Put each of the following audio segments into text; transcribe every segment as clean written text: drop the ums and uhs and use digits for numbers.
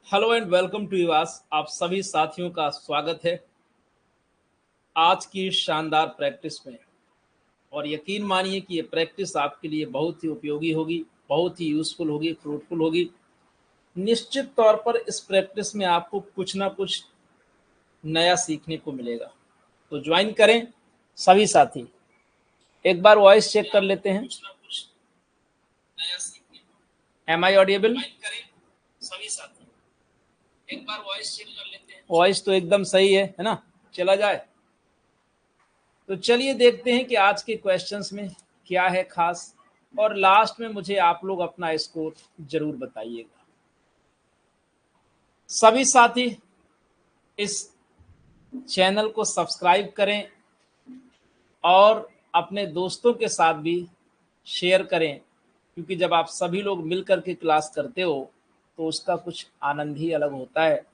Hello and welcome to युवास। आप सभी साथियों का स्वागत है आज की शानदार प्रैक्टिस में। और यकीन मानिए कि ये प्रैक्टिस आपके लिए बहुत ही उपयोगी होगी, बहुत ही यूज़फुल होगी, फ्रूटफुल होगी। निश्चित तौर पर इस प्रैक्टिस में आपको कुछ ना कुछ नया सीखने को मिलेगा। तो ज्वाइन करें सभी साथी। एक बार वॉइस चेक कर लेते हैं। एम आई ऑडिएबल? सभी साथी एक बार वॉइस चेक कर लेते हैं। वॉइस तो एकदम सही है ना? चला जाए तो चलिए देखते हैं कि आज के क्वेश्चंस में क्या है खास, और लास्ट में मुझे आप लोग अपना स्कोर जरूर बताइएगा। सभी साथी इस चैनल को सब्सक्राइब करें और अपने दोस्तों के साथ भी शेयर करें, क्योंकि जब आप सभी लोग मिलकर के क्लास करते हो तो उसका कुछ आनंद ही अलग होता है।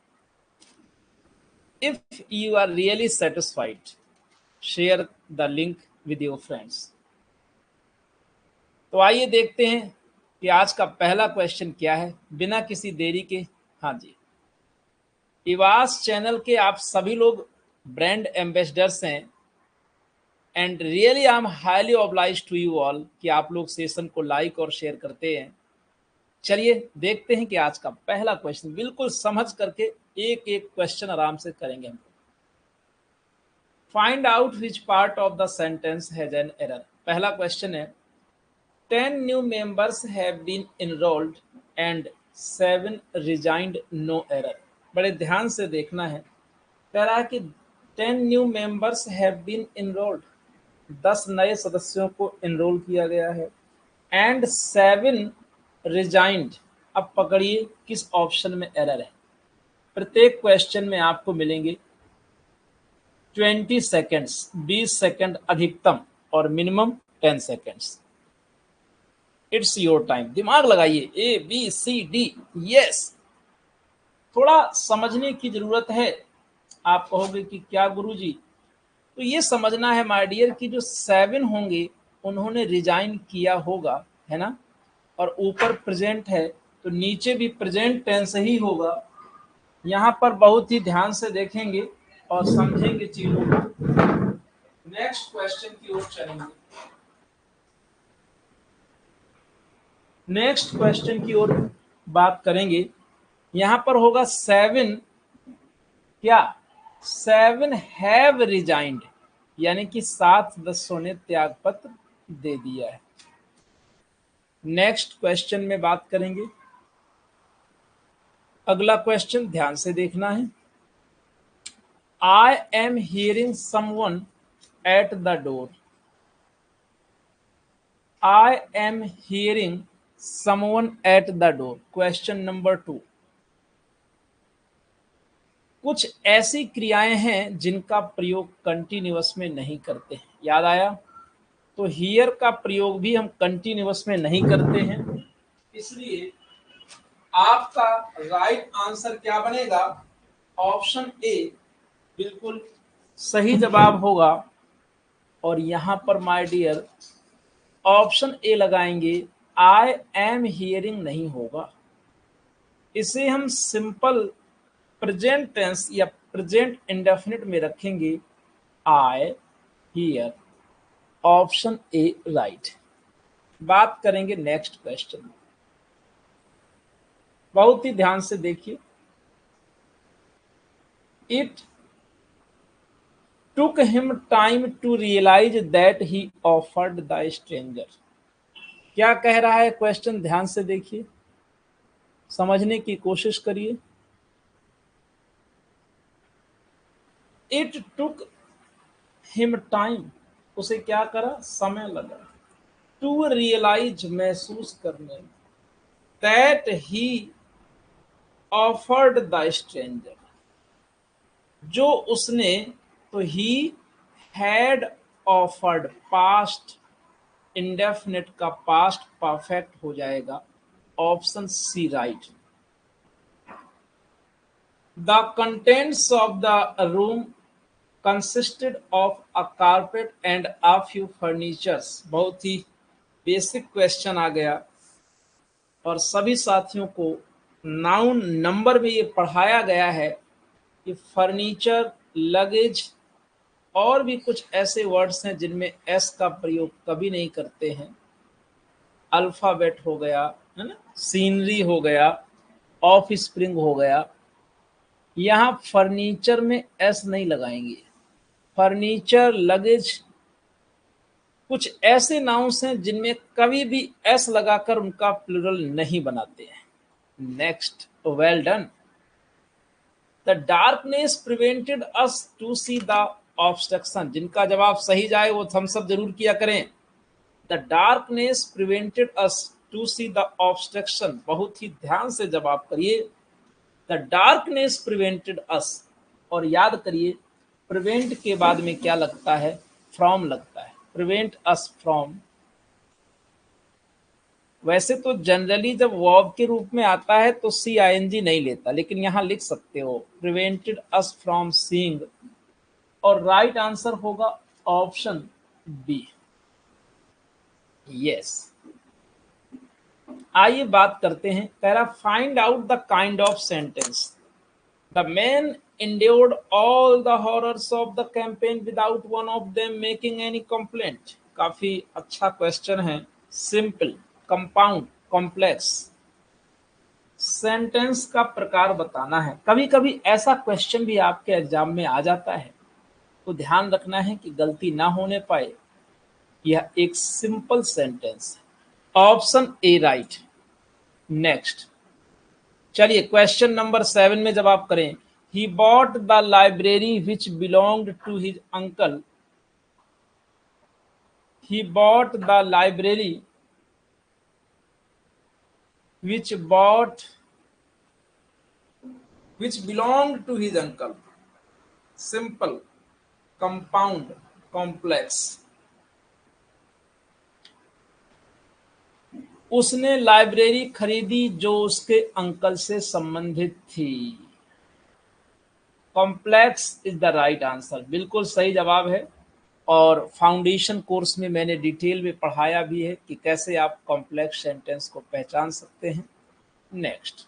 If you are really satisfied, share the link with your friends. तो आइए देखते हैं कि आज का पहला क्वेश्चन क्या है बिना किसी देरी के। हाँ जी, इवास चैनल के आप सभी लोग ब्रांड एम्बेसडर्स हैं and really I am highly obliged to you all कि आप लोग सेशन को लाइक और शेयर करते हैं। चलिए देखते हैं कि आज का पहला क्वेश्चन बिल्कुल समझ करके एक एक क्वेश्चन आराम से करेंगे हम। Find out which part of the sentence has an error. पहला क्वेश्चन है 10 new members have been enrolled and 7 resigned, no error। बड़े ध्यान से देखना है। कह रहा है कि 10 new members have been enrolled, 10 नए सदस्यों को एनरोल किया गया है, एंड 7 resigned। अब पकड़िए किस ऑप्शन में एरर है। प्रत्येक क्वेश्चन में आपको मिलेंगे 20 सेकेंड्स, 20 सेकेंड अधिकतम और minimum 10 seconds. It's your time. दिमाग लगाइए। A B C D, yes. थोड़ा समझने की जरूरत है। आप कहोगे कि क्या गुरुजी? तो ये समझना है माय डियर कि जो 7 होंगे उन्होंने रिजाइन किया होगा, है ना? और ऊपर प्रेजेंट है तो नीचे भी प्रेजेंट टेंस ही होगा। यहाँ पर बहुत ही ध्यान से देखेंगे और समझेंगे चीजों को। नेक्स्ट क्वेश्चन की ओर चलेंगे। नेक्स्ट क्वेश्चन की ओर बात करेंगे। यहां पर होगा 7 क्या? 7 हैव रिजाइंड, यानी कि 7 सदस्यों ने त्याग पत्र दे दिया है। नेक्स्ट क्वेश्चन में बात करेंगे। अगला क्वेश्चन ध्यान से देखना है। I am hearing someone at the door. I am hearing someone at the door. Question number 2। कुछ ऐसी क्रियाएं हैं जिनका प्रयोग कंटिन्यूअस में नहीं करते हैं। याद आया? तो हियर का प्रयोग भी हम कंटिन्यूअस में नहीं करते हैं, इसलिए आपका राइट आंसर क्या बनेगा? ऑप्शन ए बिल्कुल सही जवाब होगा। और यहां पर माय डियर ऑप्शन ए लगाएंगे, आई एम हियरिंग नहीं होगा। इसे हम सिंपल प्रेजेंट टेंस या प्रेजेंट इंडेफिनिट में रखेंगे, I hear. Option A right. बात करेंगे नेक्स्ट क्वेश्चन। बहुत ही ध्यान से देखिए। It took him time to realise that he offered the stranger. क्या कह रहा है क्वेश्चन? ध्यान से देखिए, समझने की कोशिश करिए। इट टुक हिम टाइम, उसे क्या करा? समय लगा। टू रियलाइज, महसूस करने में। That he offered the stranger, जो उसने, तो he had offered, past indefinite का पास्ट परफेक्ट हो जाएगा। Option C right. The contents of the room consisted of a carpet and a few furnitures. बहुत ही बेसिक क्वेश्चन आ गया और सभी साथियों को नाउन नंबर में ये पढ़ाया गया है कि फर्नीचर, लगेज और भी कुछ ऐसे वर्ड्स हैं जिनमें एस का प्रयोग कभी नहीं करते हैं। अल्फाबेट हो गया, है ना, सीनरी हो गया, ऑफ स्प्रिंग हो गया, यहाँ फर्नीचर में एस नहीं लगाएंगे। फर्नीचर, लगेज कुछ ऐसे नाउन्स हैं जिनमें कभी भी एस लगाकर उनका प्लूरल नहीं बनाते हैं। Next, well done. The darkness prevented us to see the obstruction. जिनका जवाब सही जाए वो थम्स अप जरूर किया करें। The darkness prevented us to see the obstruction. बहुत ही ध्यान से जवाब करिए। द डार्कनेस प्रिवेंटेड अस, और याद करिए प्रिवेंट के बाद में क्या लगता है? फ्रॉम लगता है। Prevent us from. वैसे तो जनरली जब वर्ब के रूप में आता है तो सी आई एन जी नहीं लेता, लेकिन यहां लिख सकते हो प्रिवेंटेड अस फ्रॉम सीइंग, और राइट आंसर होगा ऑप्शन बी। यस। आइए बात करते हैं। कह रहा find out the kind of sentence the man endured all the horrors of the campaign without one of them making any complaint। काफी अच्छा क्वेश्चन है। Simple, compound, complex. सेंटेंस का प्रकार बताना है। कभी कभी ऐसा क्वेश्चन भी आपके एग्जाम में आ जाता है, तो ध्यान रखना है कि गलती ना होने पाए। यह एक सिंपल सेंटेंस है। Option A right. नेक्स्ट, चलिए क्वेश्चन नंबर 7 में जवाब करें। He bought the library which belonged to his uncle. He bought the library which bought which belonged to his uncle। Simple, compound, complex. उसने library खरीदी जो उसके uncle से संबंधित थी। Complex is the right answer, बिल्कुल सही जवाब है। और फाउंडेशन कोर्स में मैंने डिटेल में पढ़ाया भी है कि कैसे आप कॉम्प्लेक्स सेंटेंस को पहचान सकते हैं। नेक्स्ट,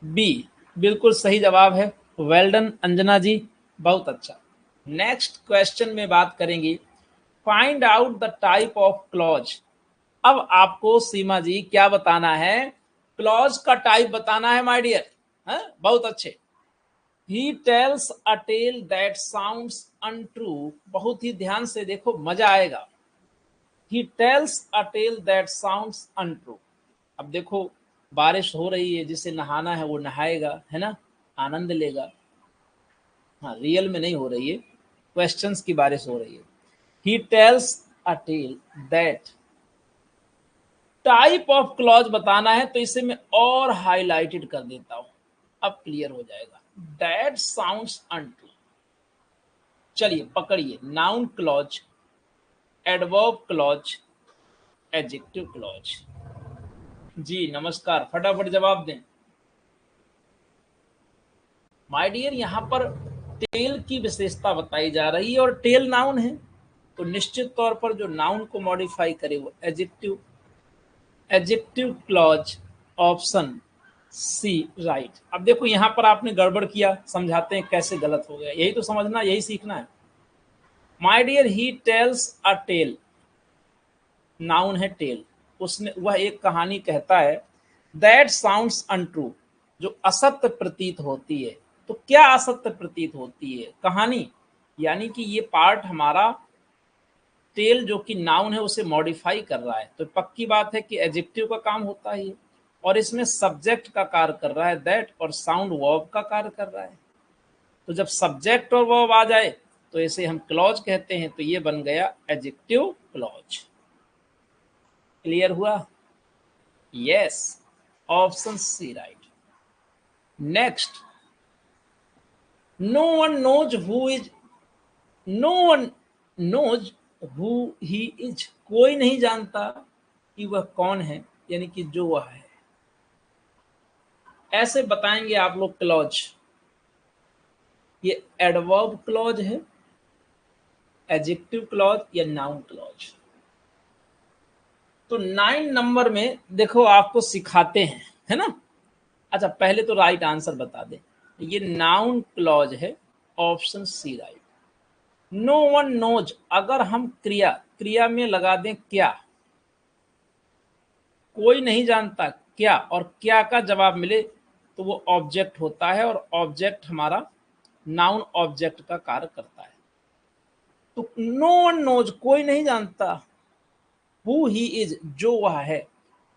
बी बिल्कुल सही जवाब है। वेल डन अंजना जी, बहुत अच्छा। नेक्स्ट क्वेश्चन में बात करेंगे find out the type of clause. अब आपको सीमा जी क्या बताना है? क्लॉज का टाइप बताना है माय डियर। बहुत अच्छे। He tells a tale that sounds untrue. बहुत ही ध्यान से देखो, मजा आएगा। He tells a tale that sounds untrue. अब देखो, बारिश हो रही है, जिसे नहाना है वो नहाएगा, है ना, आनंद लेगा। हाँ, रियल में नहीं हो रही है, क्वेश्चंस की बारिश हो रही है। He tells a tale that. Type of clause बताना है तो इसे मैं और हाईलाइटेड कर देता हूं, अब क्लियर हो जाएगा। That sounds untrue. चलिए पकड़िए, noun clause, adverb clause, adjective clause. जी नमस्कार, फटाफट जवाब दें। माय डियर, यहाँ पर टेल की विशेषता बताई जा रही है और टेल नाउन है, तो निश्चित तौर पर जो नाउन को मॉडिफाई करे वो adjective. Adjective clause, option C right. अब देखो यहाँ पर आपने गड़बड़ किया, समझाते हैं कैसे गलत हो गया। यही तो समझना, यही सीखना है। My dear, he tells a tale, noun है टेल। उसने, वह एक कहानी कहता है। दैट साउंड्स अनट्रू, जो असत्य प्रतीत होती है। तो क्या असत्य प्रतीत होती है? कहानी। यानी कि ये पार्ट हमारा टेल जो कि नाउन है उसे मॉडिफाई कर रहा है, तो पक्की बात है कि एडजेक्टिव का काम होता है ये। और इसमें सब्जेक्ट का कार्य कर रहा है दैट, और साउंड वर्ब का कार्य कर रहा है। तो जब सब्जेक्ट और वर्ब आ जाए तो इसे हम क्लॉज कहते हैं, तो ये बन गया एडजेक्टिव क्लॉज। क्लियर हुआ? Yes, option C right. Next, no one knows who is, no one knows who he is. कोई नहीं जानता कि वह कौन है, यानी कि जो वह है। ऐसे बताएंगे आप लोग क्लॉज। ये एडवर्ब क्लॉज है, एडजेक्टिव क्लॉज या नाउन क्लॉज। तो 9 नंबर में देखो आपको सिखाते हैं, है ना। अच्छा पहले तो राइट आंसर बता दे, ये नाउन क्लॉज है, option C right. No one knows, अगर हम क्रिया में लगा दें क्या, कोई नहीं जानता क्या, और क्या का जवाब मिले तो वो ऑब्जेक्ट होता है, और ऑब्जेक्ट हमारा नाउन ऑब्जेक्ट का कार्य करता है। तो नो वन नोज, कोई नहीं जानता, हु ही इज, जो वह है।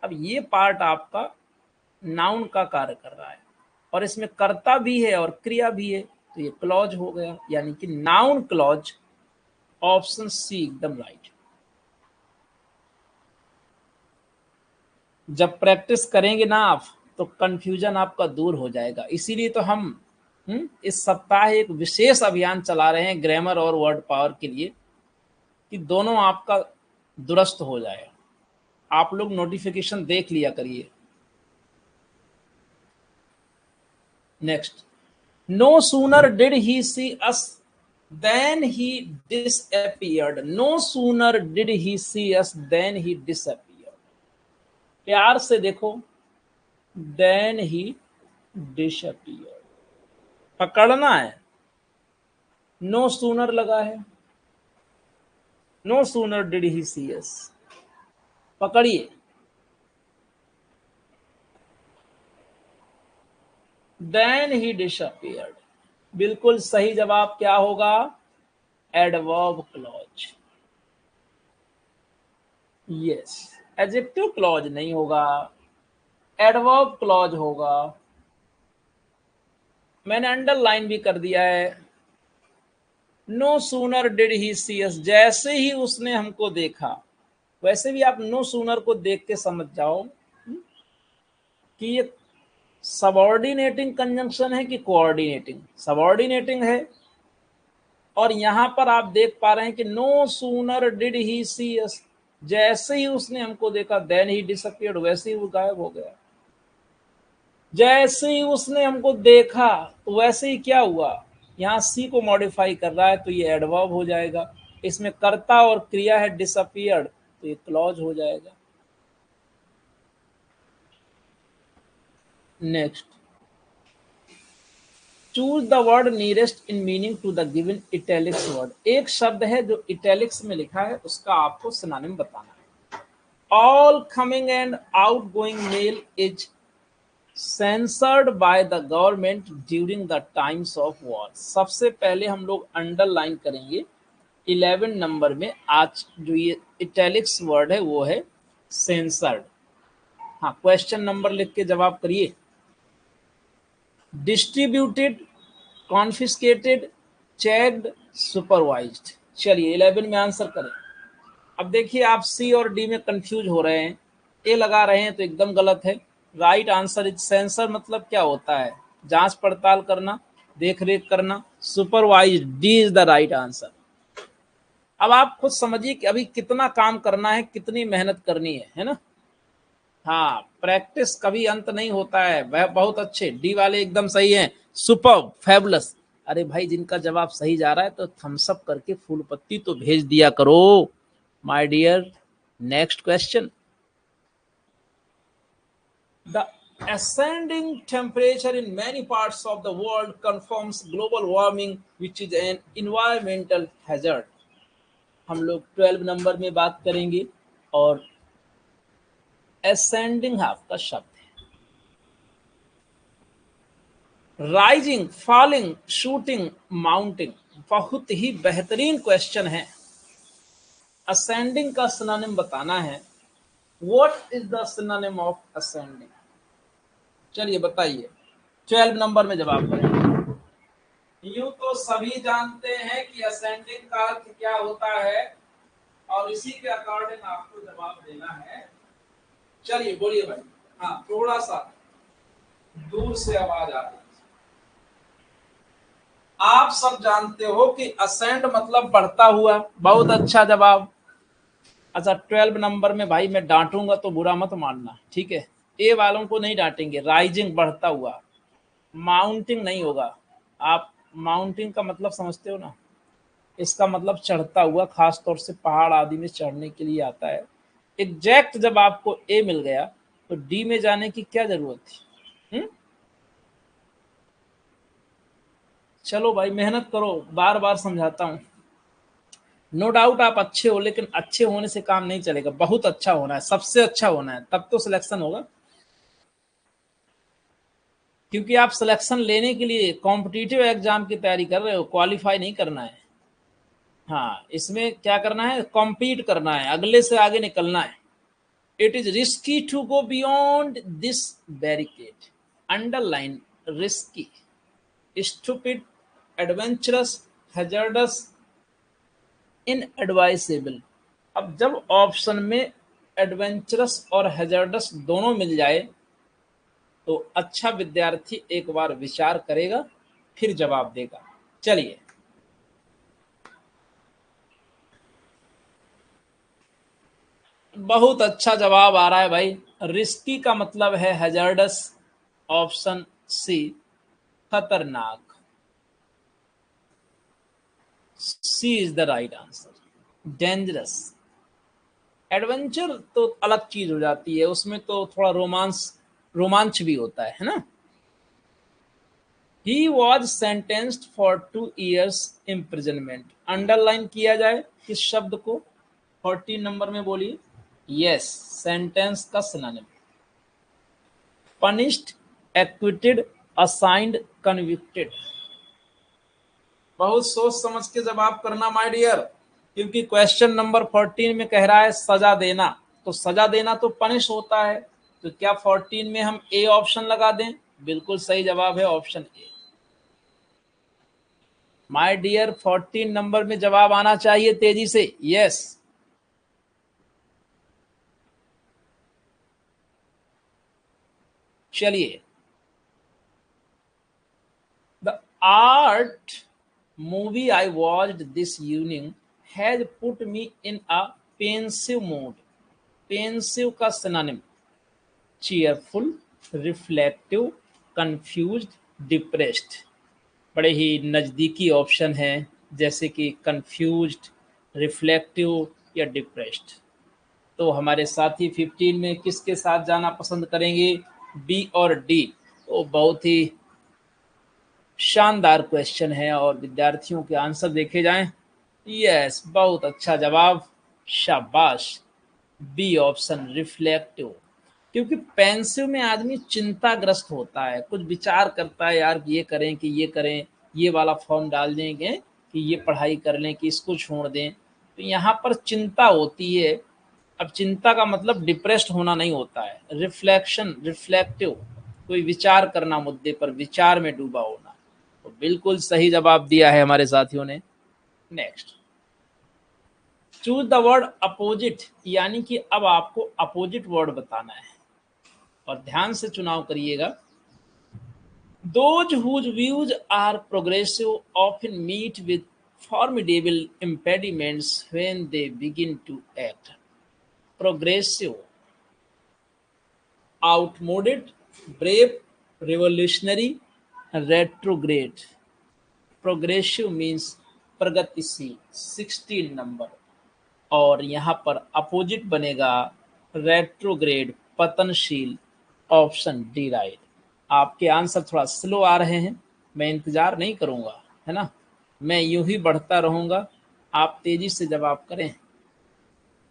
अब ये पार्ट आपका नाउन का कार्य कर रहा है, और इसमें कर्ता भी है और क्रिया भी है, तो ये क्लॉज हो गया, यानी कि नाउन क्लॉज, ऑप्शन सी एकदम राइट। जब प्रैक्टिस करेंगे ना आप, तो कंफ्यूजन आपका दूर हो जाएगा। इसीलिए तो हम इस सप्ताह एक विशेष अभियान चला रहे हैं ग्रामर और वर्ड पावर के लिए, कि दोनों आपका दुरुस्त हो जाए। आप लोग नोटिफिकेशन देख लिया करिए। Next, no sooner did he see us than he disappeared. No sooner did he see us than he disappeared. प्यार से देखो, देन ही डिसअपियर्ड, पकड़ना है। नो सूनर लगा है, no sooner did he see अस, पकड़िए। देन ही डिसअपियर्ड, बिल्कुल सही जवाब क्या होगा, adverb clause. Yes, adjective clause नहीं होगा, एडवर्ब क्लॉज होगा। मैंने अंडरलाइन भी कर दिया है। No sooner did he see अस, जैसे ही उसने हमको देखा। वैसे भी आप नो सूनर को देख के समझ जाओ कि ये सबऑर्डिनेटिंग कंजंक्शन है कि कोऑर्डिनेटिंग। सबऑर्डिनेटिंग है, और यहां पर आप देख पा रहे हैं कि no sooner did he see अस, जैसे ही उसने हमको देखा, देन ही डिसअपियर्ड, वैसे ही वो गायब हो गया। जैसे ही उसने हमको देखा, तो वैसे ही क्या हुआ, यहाँ सी को मॉडिफाई कर रहा है, तो ये एडवर्ब हो जाएगा। इसमें कर्ता और क्रिया है डिसअपियर्ड, तो ये क्लॉज हो जाएगा। Next, choose the word nearest in meaning to the given italics word. एक शब्द है जो इटैलिक्स में लिखा है, उसका आपको सिनोनिम बताना है। All coming and outgoing mail is censored by the government during the times of war. सबसे पहले हम लोग अंडरलाइन करेंगे 11 नंबर में। आज जो ये इटैलिक्स वर्ड है वो है सेंसर्ड। हाँ, क्वेश्चन नंबर लिख के जवाब करिए। Distributed, confiscated, checked, supervised. चलिए 11 में आंसर करें। अब देखिए आप सी और डी में कंफ्यूज हो रहे हैं, ए लगा रहे हैं, तो एकदम गलत है। Right answer is sensor. मतलब क्या होता है, जांच पड़ताल करना, देख रेख करना। Supervise, D is the right answer. अब आप खुद समझिए कि अभी कितना काम करना है, कितनी मेहनत करनी है ना। हाँ, प्रैक्टिस कभी अंत नहीं होता है। वह बहुत अच्छे, डी वाले एकदम सही हैं, सुपर फैबुलस। अरे भाई, जिनका जवाब सही जा रहा है तो थम्स अप करके फूल पत्ती तो भेज दिया करो माय डियर। नेक्स्ट क्वेश्चन, द ascending temperature in many parts of the world confirms global warming, which is an environmental hazard। हम लोग 12 नंबर में बात करेंगे, और ascending आपका शब्द है। Rising, falling, shooting, mounting. बहुत ही बेहतरीन क्वेश्चन है। ascending का सिनोनिम बताना है। What is the synonym of ascending? चलिए बताइए, 12 नंबर में जवाब करें। यूं तो सभी जानते हैं कि असेंडिंग का अर्थ क्या होता है, और इसी के अकॉर्डिंग आपको जवाब देना है। चलिए बोलिए भाई। हाँ, थोड़ा सा दूर से आवाज आ रही है। आप सब जानते हो कि असेंड मतलब बढ़ता हुआ। बहुत अच्छा जवाब। अच्छा 12 नंबर में भाई मैं डांटूंगा तो बुरा मत मानना, ठीक है। ए वालों को नहीं डांटेंगे। राइजिंग, बढ़ता हुआ। माउंटिंग नहीं होगा। आप माउंटिंग का मतलब समझते हो ना, इसका मतलब चढ़ता हुआ, खास तौर से पहाड़ आदि में चढ़ने के लिए आता है। एग्जैक्ट जब आपको ए मिल गया तो डी में जाने की क्या जरूरत थी? चलो भाई मेहनत करो, बार बार समझाता हूं। नो डाउट आप अच्छे हो, लेकिन अच्छे होने से काम नहीं चलेगा, बहुत अच्छा होना है, सबसे अच्छा होना है, तब तो सिलेक्शन होगा। क्योंकि आप सिलेक्शन लेने के लिए कॉम्पिटिटिव एग्जाम की तैयारी कर रहे हो, क्वालिफाई नहीं करना है। हाँ, इसमें क्या करना है, कॉम्पीट करना है, अगले से आगे निकलना है। It is risky to go beyond this barricade, underline risky, stupid, adventurous, hazardous, inadvisable. अब जब ऑप्शन में एडवेंचरस और हैजर्डस दोनों मिल जाए तो अच्छा विद्यार्थी एक बार विचार करेगा, फिर जवाब देगा। चलिए, बहुत अच्छा जवाब आ रहा है भाई। रिस्की का मतलब है हैजर्डस, ऑप्शन सी, खतरनाक। C is the right answer. Dangerous, adventure तो अलग चीज हो जाती है, उसमें तो थोड़ा रोमांच भी होता है ना। He was sentenced for 2 years imprisonment. Underline किया जाए किस शब्द को? 14 नंबर में बोलिए। यस, सेंटेंस का synonym. Punished, acquitted, assigned, convicted. बहुत सोच समझ के जवाब करना माय डियर, क्योंकि क्वेश्चन नंबर 14 में कह रहा है सजा देना, तो सजा देना तो पनिश होता है। तो क्या 14 में हम ए ऑप्शन लगा दें? बिल्कुल सही जवाब है option A. My dear 14 number में जवाब आना चाहिए तेजी से। यस, चलिए। The art movie I watched this evening has put me in a pensive mood. Pensive का synonym cheerful, reflective, confused, depressed. बड़े ही नज़दीकी ऑप्शन हैं, जैसे कि कंफ्यूज्ड, रिफ्लेक्टिव या डिप्रेस्ड। तो हमारे साथी 15 में किसके साथ जाना पसंद करेंगे? बी और डी। तो बहुत ही शानदार क्वेश्चन है, और विद्यार्थियों के आंसर देखे जाएं। यस, बहुत अच्छा जवाब, शाबाश। B option, reflective. क्योंकि पेंसिव में आदमी चिंताग्रस्त होता है, कुछ विचार करता है, यार ये करें कि ये करें, ये वाला फॉर्म डाल देंगे कि ये पढ़ाई कर लें कि इसको छोड़ दें। तो यहाँ पर चिंता होती है। अब चिंता का मतलब डिप्रेस्ड होना नहीं होता है। रिफ्लेक्शन, रिफ्लेक्टिव, कोई विचार करना, मुद्दे पर विचार में डूबा होना। तो बिल्कुल सही जवाब दिया है हमारे साथियों ने। Next, choose the word opposite, यानी कि अब आपको अपोजिट वर्ड बताना है, और ध्यान से चुनाव करिएगा। Those whose views are progressive often meet with formidable impediments when they begin to act. Progressive, outmoded, brave, revolutionary, retrograde. Progressive means प्रगतिशील, 16 नंबर, और यहाँ पर अपोजिट बनेगा रेट्रोग्रेड, पतनशील, ऑप्शन डी राइट। आपके आंसर थोड़ा स्लो आ रहे हैं, मैं इंतजार नहीं करूंगा, है ना, मैं यूं ही बढ़ता रहूंगा, आप तेजी से जवाब करें।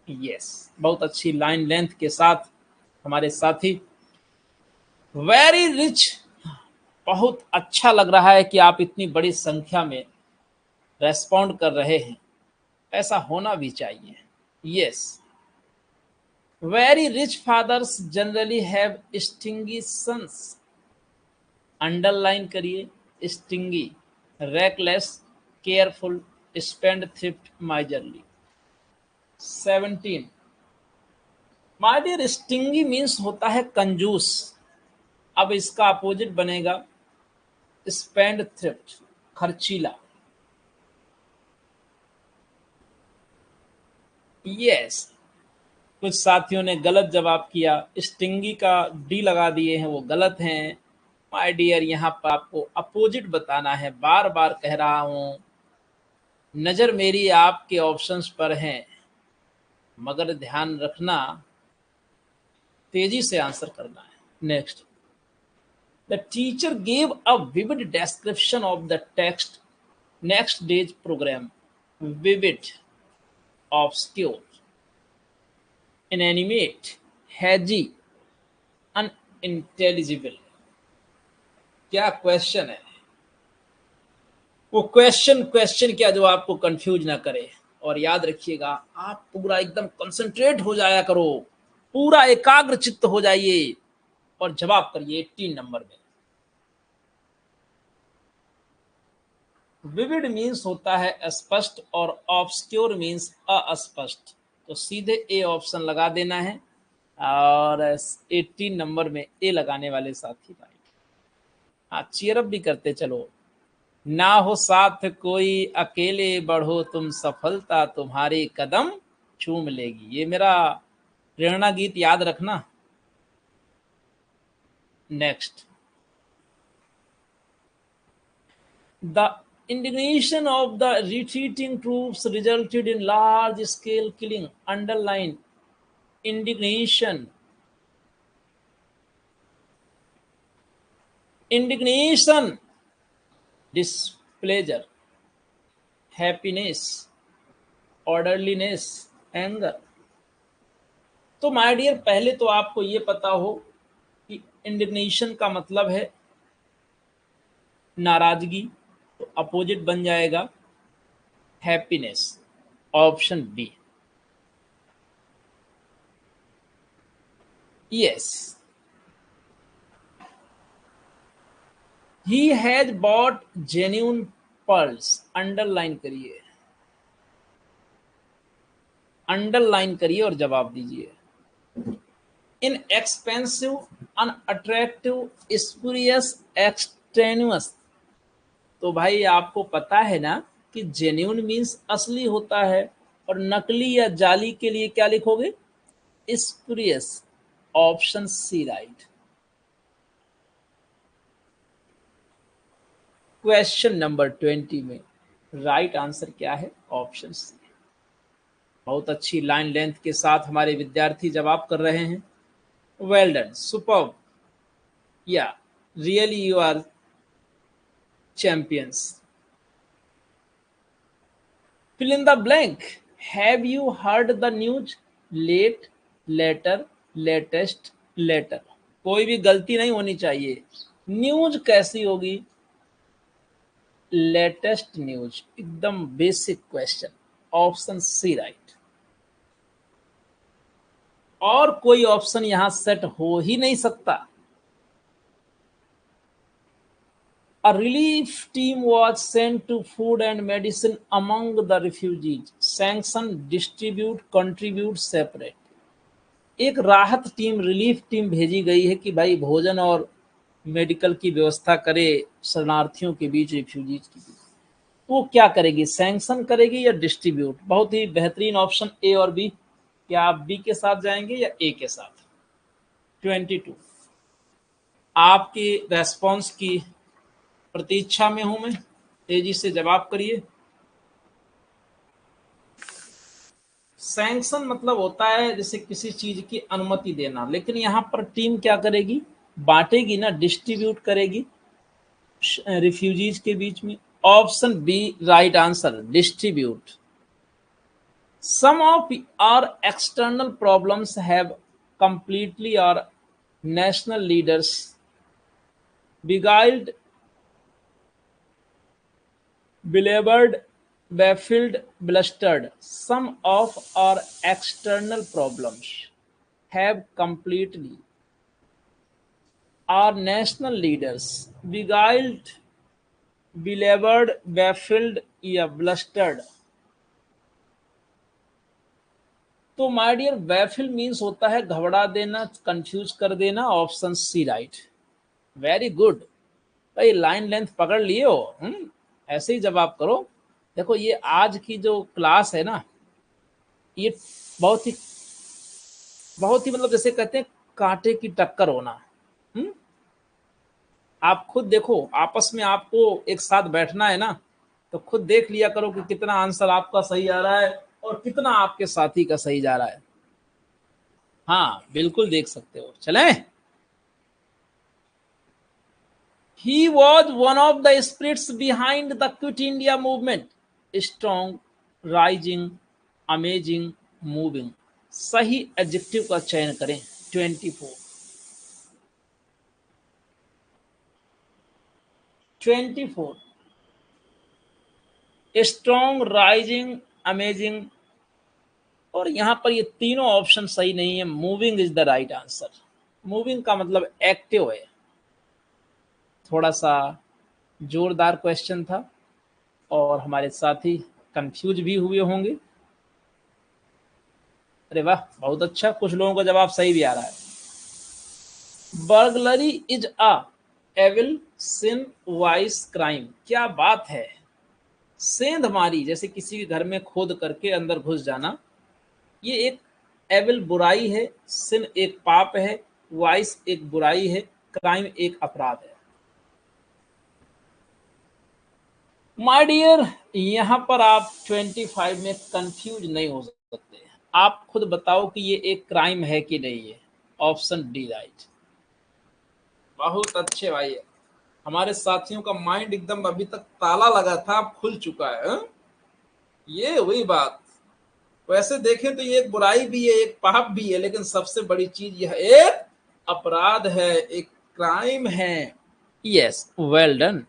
यस, बहुत अच्छी लाइन लेंथ के साथ हमारे साथी। वेरी रिच, बहुत अच्छा लग रहा है कि आप इतनी बड़ी संख्या में रेस्पॉन्ड कर रहे हैं, ऐसा होना भी चाहिए। Yes, very rich fathers generally have stingy sons. Underline करिए, stingy, reckless, careful, spendthrift, miserly। 17, my dear stingy means होता है कंजूस। अब इसका अपोजिट बनेगा स्पेंड थ्रिफ्ट, खर्चीला। यस, कुछ साथियों ने गलत जवाब किया, स्टिंगी का डी लगा दिए हैं, वो गलत हैं। माय डियर, यहाँ पर आपको अपोजिट बताना है, बार बार कह रहा हूं, नजर मेरी आपके ऑप्शंस पर है। मगर ध्यान रखना तेजी से आंसर करना है। Next, the teacher gave a vivid description of the text next day's programme. Vivid, obscure, inanimate, hazy, unintelligible. क्या क्वेश्चन है? वो क्वेश्चन क्या जो आपको कंफ्यूज ना करे। और याद रखिएगा, आप पूरा एकदम कंसंट्रेट हो जाया करो, पूरा एकाग्र चित्त हो जाइए और जवाब करिए 18 नंबर में। विविड मीन्स होता है स्पष्ट और ऑब्सक्योर मीन्स अस्पष्ट। तो सीधे ए ऑप्शन लगा देना है और 18 नंबर में ए लगाने वाले साथी भाई। हाँ, चीयर अप भी करते चलो। ना हो साथ कोई अकेले बढ़ो तुम, सफलता तुम्हारे कदम चूम लेगी। ये मेरा प्रेरणा गीत याद रखना। Next, the indignation of the retreating troops resulted in large scale killing. Underline indignation. Indignation, displeasure, happiness, orderliness, anger। तो माय डियर, पहले तो आपको ये पता हो कि इंडिग्नेशन का मतलब है नाराजगी, तो अपोजिट बन जाएगा happiness, option B. Yes, he has bought genuine pearls. Underline करिए, अंडरलाइन करिए और जवाब दीजिए। Inexpensive, unattractive, spurious, extraneous. तो भाई आपको पता है ना कि जेन्यून मीन्स असली होता है और नकली या जाली के लिए क्या लिखोगे? Spurious, option C right. Question number 20 में राइट आंसर क्या है? Option C. बहुत अच्छी लाइन लेंथ के साथ हमारे विद्यार्थी जवाब कर रहे हैं। वेल डन, सुपर्ब, या really you are champions. Fill in the blank. Have you heard the news? Late, later, latest, later। कोई भी गलती नहीं होनी चाहिए। न्यूज कैसी होगी? लेटेस्ट न्यूज, एकदम basic question, option C right. और कोई ऑप्शन यहां सेट हो ही नहीं सकता। A relief team was sent to food and medicine among the refugees. Sanction, distribute, contribute, separate। एक राहत टीम, रिलीफ टीम भेजी गई है कि भाई भोजन और मेडिकल की व्यवस्था करे शरणार्थियों के बीच, रिफ्यूजीज के बीच। वो क्या करेगी? सैंक्शन करेगी या डिस्ट्रीब्यूट? बहुत ही बेहतरीन ऑप्शन ए और बी। क्या आप बी के साथ जाएंगे या ए के साथ? 22, आपकी रेस्पॉन्स की प्रतीक्षा में हूं मैं। तेजी से जवाब करिए। सैंक्शन मतलब होता है जैसे किसी चीज की अनुमति देना, लेकिन यहां पर टीम क्या करेगी? बांटेगी ना, डिस्ट्रीब्यूट करेगी रिफ्यूजीज के बीच में। Option B right answer, distribute. Some of our external problems have completely our national leaders beguiled, belabored, baffled, blustered. Some of our external problems have completely our national leaders beguiled, belabored, baffled या blustered। तो my डियर, baffle means होता है घबरा देना, confuse कर देना। Option C right. Very good भाई, लाइन लेंथ पकड़ लिए हो। ऐसे ही जवाब करो। देखो, ये आज की जो क्लास है ना, ये बहुत ही मतलब जैसे कहते हैं कांटे की टक्कर होना। आप खुद देखो, आपस में आपको एक साथ बैठना है ना, तो खुद देख लिया करो कि कितना आंसर आपका सही आ रहा है और कितना आपके साथी का सही जा रहा है। हाँ बिल्कुल देख सकते हो। चलें, he was one of the spirits behind the Quit India movement. Strong, rising, amazing, moving. सही एडजेक्टिव का चयन करें। 24 स्ट्रॉन्ग, राइजिंग, अमेजिंग, और यहां पर ये तीनों ऑप्शन सही नहीं है। Moving is the right answer. Moving का मतलब एक्टिव है। थोड़ा सा जोरदार क्वेश्चन था और हमारे साथी कंफ्यूज भी हुए होंगे। अरे वाह, बहुत अच्छा, कुछ लोगों का जवाब सही भी आ रहा है। Burglary is a evil sin vice crime. क्या बात है। सेंधमारी, जैसे किसी के घर में खोद करके अंदर घुस जाना, ये एक एविल बुराई है, सिन एक पाप है, वाइस एक बुराई है, क्राइम एक अपराध है। माय डियर, यहां पर आप 25 में कंफ्यूज नहीं हो सकते। आप खुद बताओ कि ये एक क्राइम है कि नहीं है। Option D right. बहुत अच्छे भाई, हमारे साथियों का माइंड एकदम अभी तक ताला लगा था, अब खुल चुका है। ये हुई बात। वैसे देखें तो ये एक बुराई भी है, एक पाप भी है, लेकिन सबसे बड़ी चीज यह एक अपराध है, एक क्राइम है। Yes, well done.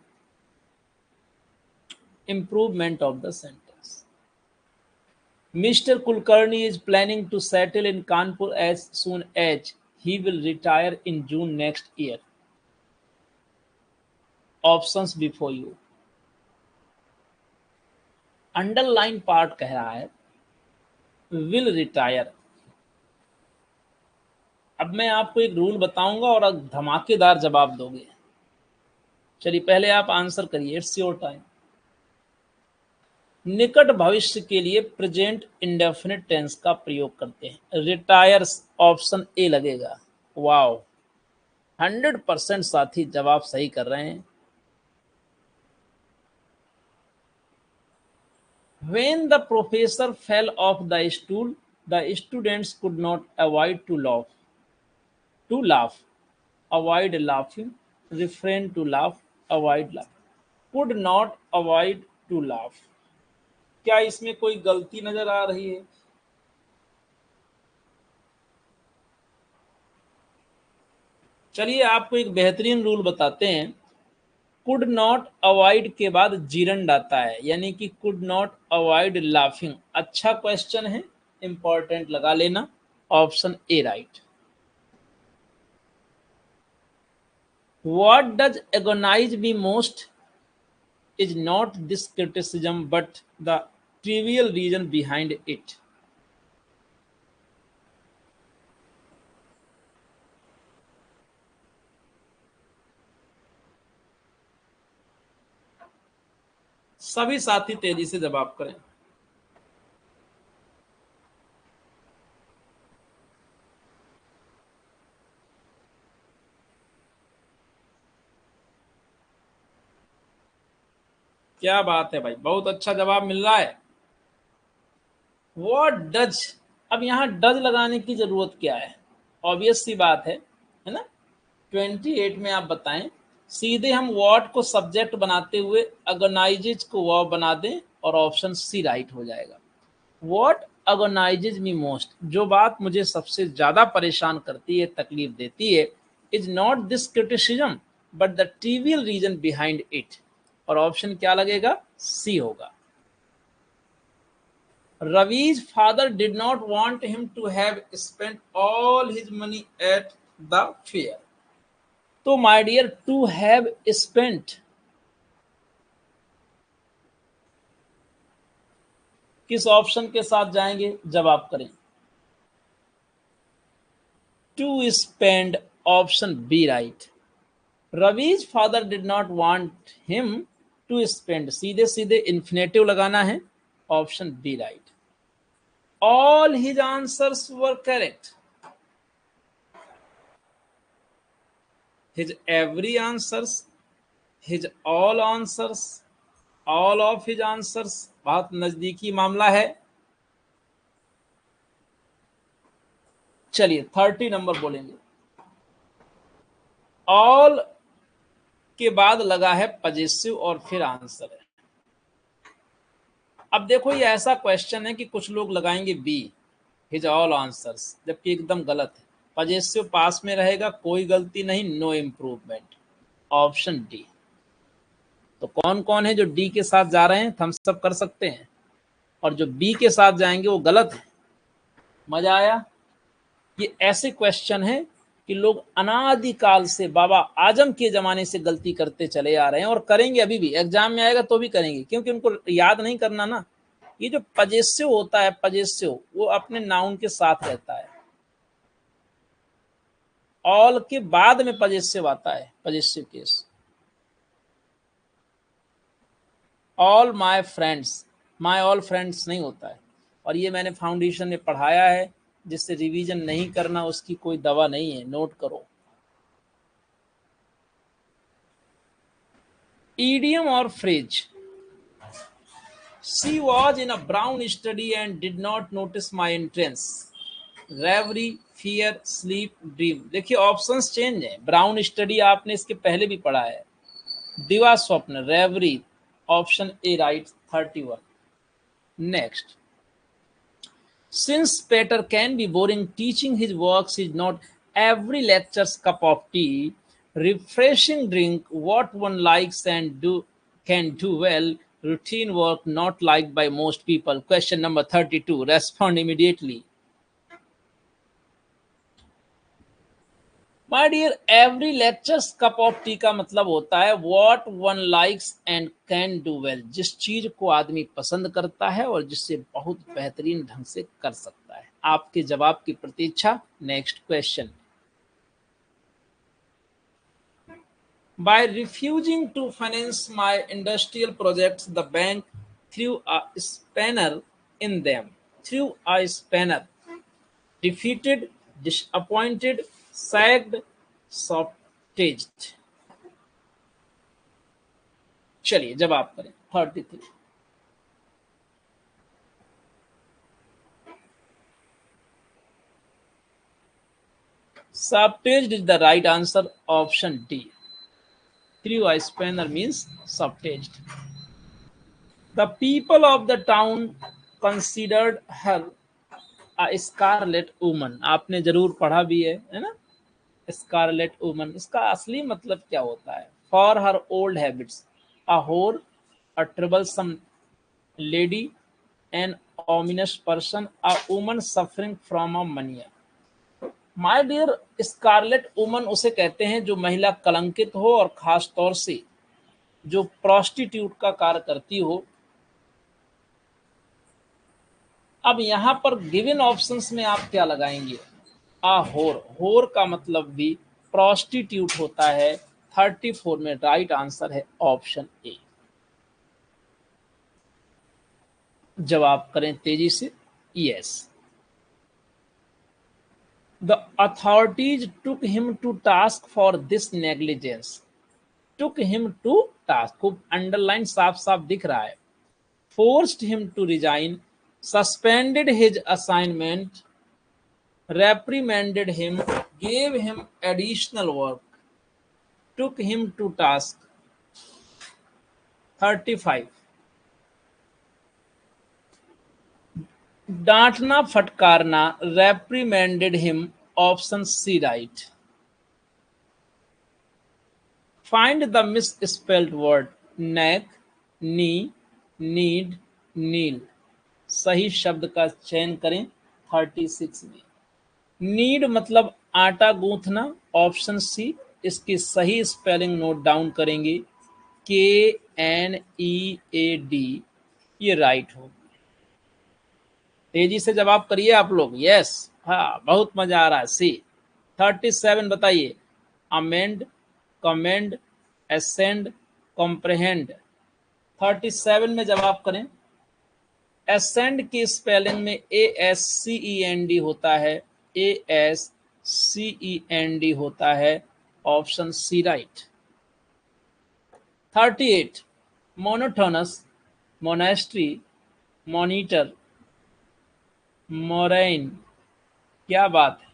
Improvement of the sentence. Mr. Kulkarni is planning to settle in Kanpur as soon as he will retire in June next year. Options before you. Underline part कह रहा है will retire. अब मैं आपको एक rule बताऊंगा और अब धमाकेदार जवाब दोगे। चलिए पहले आप आंसर करिए, इट्स योर टाइम। निकट भविष्य के लिए प्रेजेंट इंडेफिनिट टेंस का प्रयोग करते हैं। रिटायर्स, ऑप्शन ए लगेगा। वाओ, 100% साथी जवाब सही कर रहे हैं। When the professor fell off the stool, the students could not avoid to laugh. To laugh, avoid laughing, refrain to laugh, avoid laughing. Could not avoid to laugh. क्या इसमें कोई गलती नजर आ रही है? चलिए आपको एक बेहतरीन रूल बताते हैं। कुड नॉट अवॉइड के बाद जीरंड आता है, यानी कि कुड नॉट अवॉइड लाफिंग। अच्छा क्वेश्चन है, इंपॉर्टेंट लगा लेना। Option A right. What does agonize me most is not this criticism but the trivial reason behind it. सभी साथी तेजी से जवाब करें। क्या बात है भाई, बहुत अच्छा जवाब मिल रहा है। What does, अब यहाँ डज लगाने की जरूरत क्या है? ऑब्वियस सी बात है ना। 28 में आप बताएं, सीधे हम व्हाट को सब्जेक्ट बनाते हुए अगोनाइजेज को वर्ब बना दें और ऑप्शन सी राइट हो जाएगा। व्हाट अगोनाइजेज मी मोस्ट, जो बात मुझे सबसे ज्यादा परेशान करती है, तकलीफ देती है, is not this criticism but the trivial reason behind it, और ऑप्शन क्या लगेगा? सी होगा। Ravi's father did not want him to have spent all his money at the fair. तो my dear, to have spent किस option के साथ जाएंगे? जवाब करें। To spend, option B right. Ravi's father did not want him to spend, सीधे सीधे infinitive लगाना है। Option B right. All his answers were correct. His every answers, his all answers, all of his answers, बहुत नजदीकी मामला है। चलिए 30 number बोलेंगे। ऑल के बाद लगा है पजेसिव और फिर आंसर है। अब देखो ये ऐसा क्वेश्चन है कि कुछ लोग लगाएंगे बी, हिज ऑल आंसर्स, जबकि एकदम गलत है। पजेसिव पास में रहेगा, कोई गलती नहीं, नो इम्प्रूवमेंट, ऑप्शन डी। तो कौन कौन है जो डी के साथ जा रहे हैं, थम्स अप कर सकते हैं, और जो बी के साथ जाएंगे वो गलत है। मजा आया? ये ऐसे क्वेश्चन है कि लोग अनादिकाल से, बाबा आजम के जमाने से गलती करते चले आ रहे हैं और करेंगे, अभी भी एग्जाम में आएगा तो भी करेंगे, क्योंकि उनको याद नहीं करना ना। ये जो पजेसिव होता है, पजेसिव वो अपने नाउन के साथ रहता है, ऑल के बाद में पजेसिव आता है, possessive case. All my friends, my all friends नहीं होता है। और ये मैंने फाउंडेशन में पढ़ाया है, जिससे रिवीजन नहीं करना उसकी कोई दवा नहीं है, नोट करो। इडियम और phrase. She was in a brown study and did not notice my entrance. Reverie, fear, sleep, dream. देखिए ऑप्शंस चेंज है। ब्राउन स्टडी आपने इसके पहले भी पढ़ा है। दिवा स्वप्न, reverie, option A right, 31। Next, since Peter can be boring, teaching his works is not every lecture's cup of tea. Refreshing drink, what one likes and can do well. Routine work not liked by most people. Question number 32. Respond immediately. My dear, every lecturer's cup of tea का मतलब होता है what one likes and can do well, जिस चीज को आदमी पसंद करता है और जिससे बहुत बेहतरीन ढंग से कर सकता है। आपके जवाब की प्रतीक्षा। Next question. By refusing to finance my industrial projects the bank threw a spanner in them. Threw a spanner, defeated, disappointed, sacked, shortaged। चलिए जवाब करें। 33। Shortaged is the right answer, option D। Through a spanner means shortaged। The people of the town considered her a scarlet woman। आपने जरूर पढ़ा भी है ना? Scarlett woman, इसका असली मतलब क्या होता है? For her old habits, a whore, a troublesome lady, an ominous person, a woman suffering from a mania. My dear, scarlet woman उसे कहते हैं जो महिला कलंकित हो और खास तौर से जो प्रोस्टिट्यूट का कार्य करती हो। अब यहां पर गिवन ऑप्शंस में आप क्या लगाएंगे? आ होर, होर का मतलब भी प्रोस्टिट्यूट होता है। 34 में राइट आंसर है ऑप्शन ए। जवाब करें तेजी से। Yes, the authorities took him to task for this negligence. Took him to task, खूब अंडरलाइन साफ साफ दिख रहा है। Forced him to resign, suspended his assignment, reprimanded him, gave him additional work, took him to task। 35, डांटना फटकारना, reprimanded him, option C right. Find the misspelled word, neck, knee, need, kneel. सही शब्द का चयन करें 36 में। नीड मतलब आटा गूंथना, ऑप्शन सी। इसकी सही स्पेलिंग नोट डाउन करेंगे, KNEAD, ये राइट होगी। तेजी से जवाब करिए आप लोग। यस, हाँ बहुत मजा आ रहा है। सी। 37 बताइए। Amend, commend, ascend, comprehend. 37 में जवाब करें। एसेंड की स्पेलिंग में ASCEND होता है, ASCEND होता है, option C right. 38, monotonous, monastery, monitor, moraine. क्या बात है,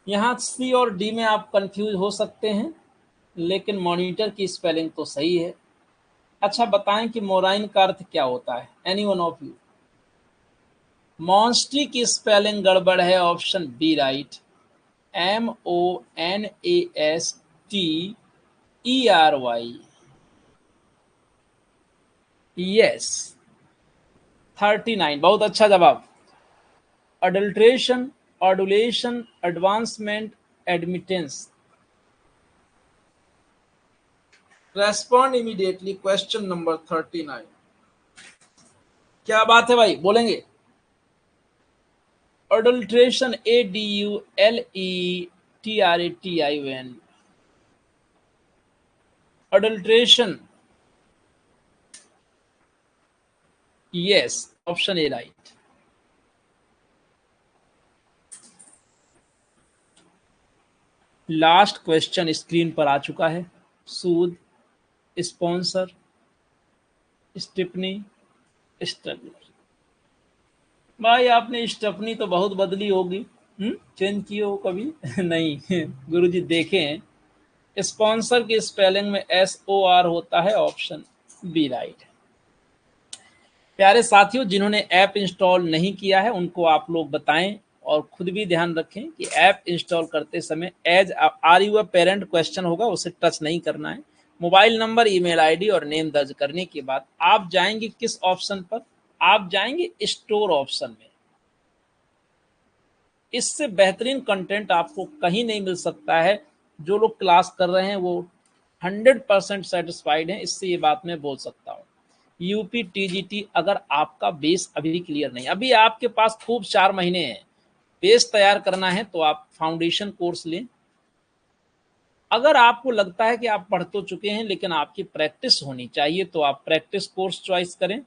यहाँ सी और डी में आप कंफ्यूज हो सकते हैं, लेकिन मॉनिटर की स्पेलिंग तो सही है। अच्छा बताएं कि मोराइन का अर्थ क्या होता है, any one of you? Monastery की स्पेलिंग गड़बड़ है, option B right, MONASTERY। Yes, 39, बहुत अच्छा जवाब। Adulteration, adulation, advancement, admittance. Respond immediately, question number 39। क्या बात है भाई, बोलेंगे? Adulteration, ADULETRATION, adulteration. Yes, option A right. Last question screen पर आ चुका है। Sued, sponsor, stepney, straggler. भाई आपने स्टेपनी तो बहुत बदली होगी, चेंज किए हो कभी? नहीं गुरुजी देखे हैं, स्पॉन्सर की स्पेलिंग में SOR होता है, ऑप्शन बी राइट। प्यारे साथियों, जिन्होंने ऐप इंस्टॉल नहीं किया है उनको आप लोग बताएं और खुद भी ध्यान रखें कि ऐप इंस्टॉल करते समय as are you a parent question होगा, उसे टच नहीं करना है। मोबाइल नंबर, ईमेल आईडी और नेम दर्ज करने के बाद आप जाएंगे किस ऑप्शन पर? आप जाएंगे स्टोर ऑप्शन में। इससे बेहतरीन कंटेंट आपको कहीं नहीं मिल सकता है। जो लोग क्लास कर रहे हैं वो 100% सेटिस्फाइड हैं, इससे ये बात मैं बोल सकता हूँ। यूपी टीजीटी, अगर आपका बेस अभी क्लियर नहीं, अभी आपके पास खूब 4 महीने हैं, बेस तैयार करना है तो आप फाउंडेशन कोर्स लें। अगर आपको लगता है कि आप पढ़ तो चुके हैं लेकिन आपकी प्रैक्टिस होनी चाहिए तो आप प्रैक्टिस कोर्स चॉइस करें।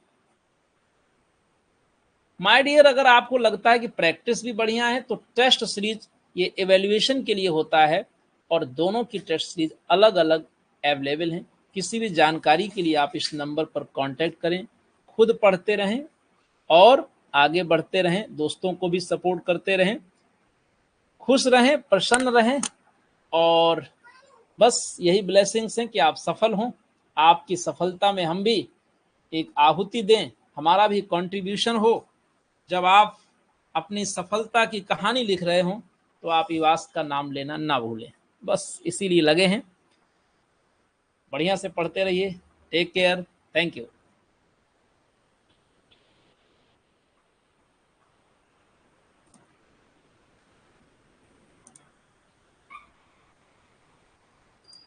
माय डियर, अगर आपको लगता है कि प्रैक्टिस भी बढ़िया है तो टेस्ट सीरीज ये इवैल्यूएशन के लिए होता है और दोनों की टेस्ट सीरीज अलग अलग अवेलेबल हैं। किसी भी जानकारी के लिए आप इस नंबर पर कांटेक्ट करें। खुद पढ़ते रहें और आगे बढ़ते रहें, दोस्तों को भी सपोर्ट करते रहें, खुश रहें, प्रसन्न रहें और बस यही ब्लेसिंग्स हैं कि आप सफल हों। आपकी सफलता में हम भी एक आहुति दें, हमारा भी कंट्रीब्यूशन हो। जब आप अपनी सफलता की कहानी लिख रहे हों तो आप ईवास का नाम लेना ना भूलें। बस इसीलिए लगे हैं। बढ़िया से पढ़ते रहिए। Take care. Thank you.